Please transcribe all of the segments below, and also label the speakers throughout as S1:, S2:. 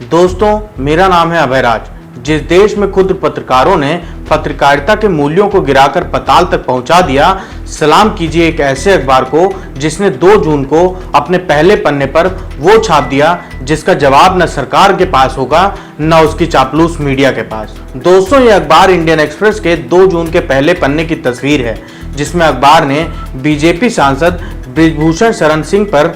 S1: दोस्तों, मेरा नाम है अभयराज। जिस देश में खुद पत्रकारों ने पत्रकारिता के मूल्यों को गिराकर पाताल तक पहुंचा दिया, सलाम कीजिए एक ऐसे अखबार को जिसने 2 जून को अपने पहले पन्ने पर वो छाप दिया जिसका जवाब न सरकार के पास होगा न उसकी चापलूस मीडिया के पास। दोस्तों, ये अखबार इंडियन एक्सप्रेस के 2 जून के पहले पन्ने की तस्वीर है, जिसमें अखबार ने बीजेपी सांसद बृजभूषण शरण सिंह पर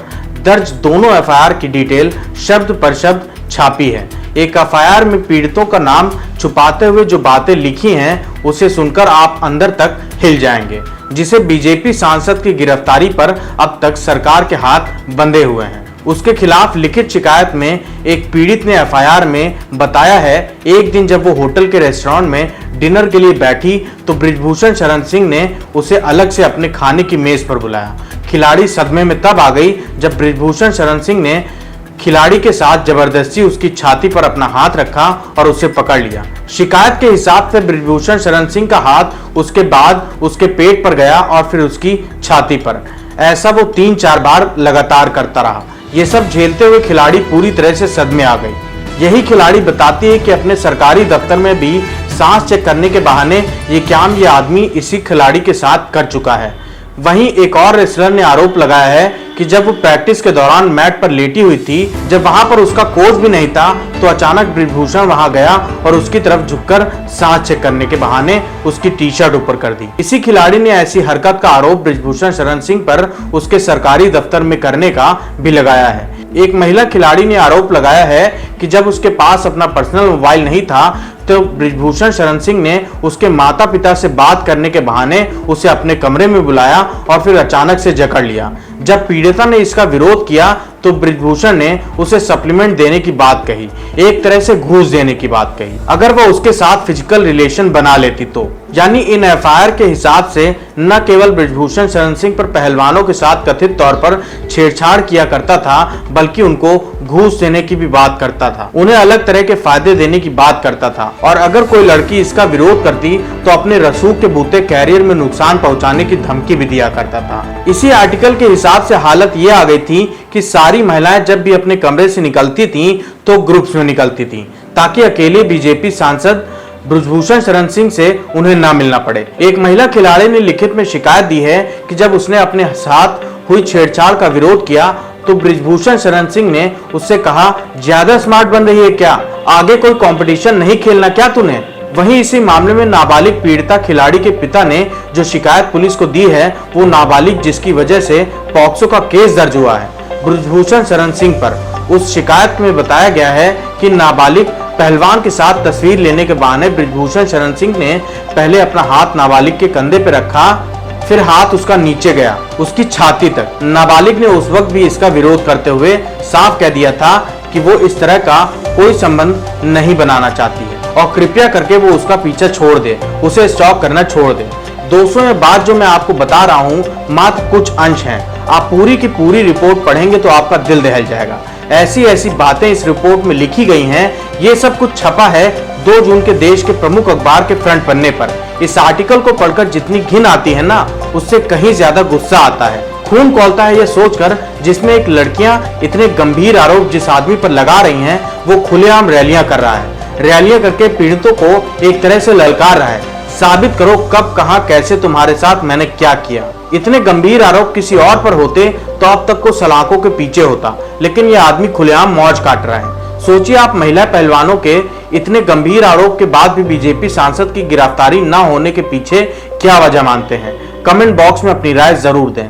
S1: दर्ज दोनों एफआईआर की डिटेल शब्द पर शब्द छापी है। एक एफआईआर में पीड़ितों का नाम छुपाते हुए जो बातें लिखी हैं, उसे सुनकर आप अंदर तक हिल जाएंगे, जिसे बीजेपी सांसद की गिरफ्तारी पर अब तक सरकार के हाथ बंधे हुए हैं। उसके खिलाफ लिखित शिकायत में एक पीड़ित ने एफआईआर में बताया है, एक दिन जब वो होटल के रेस्टोरेंट में डिनर के लिए बैठी तो बृजभूषण शरण सिंह ने उसे अलग से अपने खाने की मेज पर बुलाया। खिलाड़ी सदमे में तब आ गई जब बृजभूषण शरण सिंह ने खिलाड़ी के साथ जबरदस्ती उसकी छाती पर अपना हाथ रखा और उसे पकड़ लिया। शिकायत के हिसाब से बृजभूषण शरण सिंह का हाथ उसके बाद उसके पेट पर गया और फिर उसकी छाती पर। ऐसा वो 3-4 बार लगातार करता रहा। ये सब झेलते हुए खिलाड़ी पूरी तरह से सदमे आ गई। यही खिलाड़ी बताती है कि अपने सरकारी दफ्तर में भी सांस चेक करने के बहाने ये काम ये आदमी इसी खिलाड़ी के साथ कर चुका है। वहीं एक और रेसलर ने आरोप लगाया है कि जब वो प्रैक्टिस के दौरान मैट पर लेटी हुई थी, जब वहां पर उसका कोच भी नहीं था, तो अचानक बृजभूषण वहां गया और उसकी तरफ झुककर सांस चेक करने के बहाने उसकी टी शर्ट ऊपर कर दी। इसी खिलाड़ी ने ऐसी हरकत का आरोप बृजभूषण शरण सिंह पर उसके सरकारी दफ्तर में करने का भी लगाया है। एक महिला खिलाड़ी ने आरोप लगाया है कि जब उसके पास अपना पर्सनल मोबाइल नहीं था तो बृजभूषण शरण सिंह ने उसके माता पिता से बात करने के बहाने उसे अपने कमरे में बुलाया और फिर अचानक से जकड़ लिया। जब पीड़िता ने इसका विरोध किया तो बृजभूषण ने उसे सप्लीमेंट देने की बात कही, एक तरह से घूस देने की बात कही, अगर वह उसके साथ फिजिकल रिलेशन बना लेती तो। यानी इन एफआईआर के हिसाब से न केवल बृजभूषण शरण सिंह पर पहलवानों के साथ कथित तौर पर छेड़छाड़ किया करता था, बल्कि उनको घूस देने की भी बात करता था, उन्हें अलग तरह के फायदे देने की बात करता था, और अगर कोई लड़की इसका विरोध करती तो अपने रसूख के बूते कैरियर में नुकसान पहुंचाने की धमकी भी दिया करता था। इसी आर्टिकल के हिसाब से हालत ये आ गई थी कि सारी महिलाएं जब भी अपने कमरे से निकलती थीं तो ग्रुप्स में निकलती थीं, ताकि अकेले बीजेपी सांसद बृजभूषण शरण सिंह से उन्हें ना मिलना पड़े। एक महिला खिलाड़ी ने लिखित में शिकायत दी है कि जब उसने अपने साथ हुई छेड़छाड़ का विरोध किया तो बृजभूषण शरण सिंह ने उससे कहा, ज्यादा स्मार्ट बन रही है क्या, आगे कोई कंपटीशन नहीं खेलना क्या तूने। वहीं इसी मामले में नाबालिग पीड़िता खिलाड़ी के पिता ने जो शिकायत पुलिस को दी है, वो नाबालिग जिसकी वजह से पॉक्सो का केस दर्ज हुआ है बृजभूषण शरण सिंह पर। उस शिकायत में बताया गया है कि नाबालिग पहलवान के साथ तस्वीर लेने के बहाने बृजभूषण शरण सिंह ने पहले अपना हाथ नाबालिग के कंधे पर रखा, फिर हाथ उसका नीचे गया उसकी छाती तक। नाबालिग ने उस वक्त भी इसका विरोध करते हुए साफ कह दिया था कि वो इस तरह का कोई संबंध नहीं बनाना चाहती है और कृपया करके वो उसका पीछा छोड़ दे, उसे स्टॉक करना छोड़ दे। दोस्तों, ये बात जो मैं आपको बता रहा हूँ मात्र कुछ अंश हैं। आप पूरी की पूरी रिपोर्ट पढ़ेंगे तो आपका दिल दहल जाएगा। ऐसी ऐसी बातें इस रिपोर्ट में लिखी गई हैं। ये सब कुछ छपा है 2 जून के देश के प्रमुख अखबार के फ्रंट पन्ने पर। इस आर्टिकल को पढ़कर जितनी घिन आती है ना, उससे कहीं ज्यादा गुस्सा आता है, खून खौलता है ये सोचकर जिसमें एक लड़कियां इतने गंभीर आरोप जिस आदमी पर लगा रही हैं, वो खुलेआम रैलियां कर रहा है। रैलियां करके पीड़ितों को एक तरह से ललकार रहा है, साबित करो कब कहां कैसे तुम्हारे साथ मैंने क्या किया। इतने गंभीर आरोप किसी और पर होते तो अब तक को सलाखों के पीछे होता, लेकिन यह आदमी खुलेआम मौज काट रहा है। सोचिए, आप महिला पहलवानों के इतने गंभीर आरोप के बाद भी बीजेपी सांसद की गिरफ्तारी न होने के पीछे क्या वजह मानते हैं? कमेंट बॉक्स में अपनी राय जरूर दें।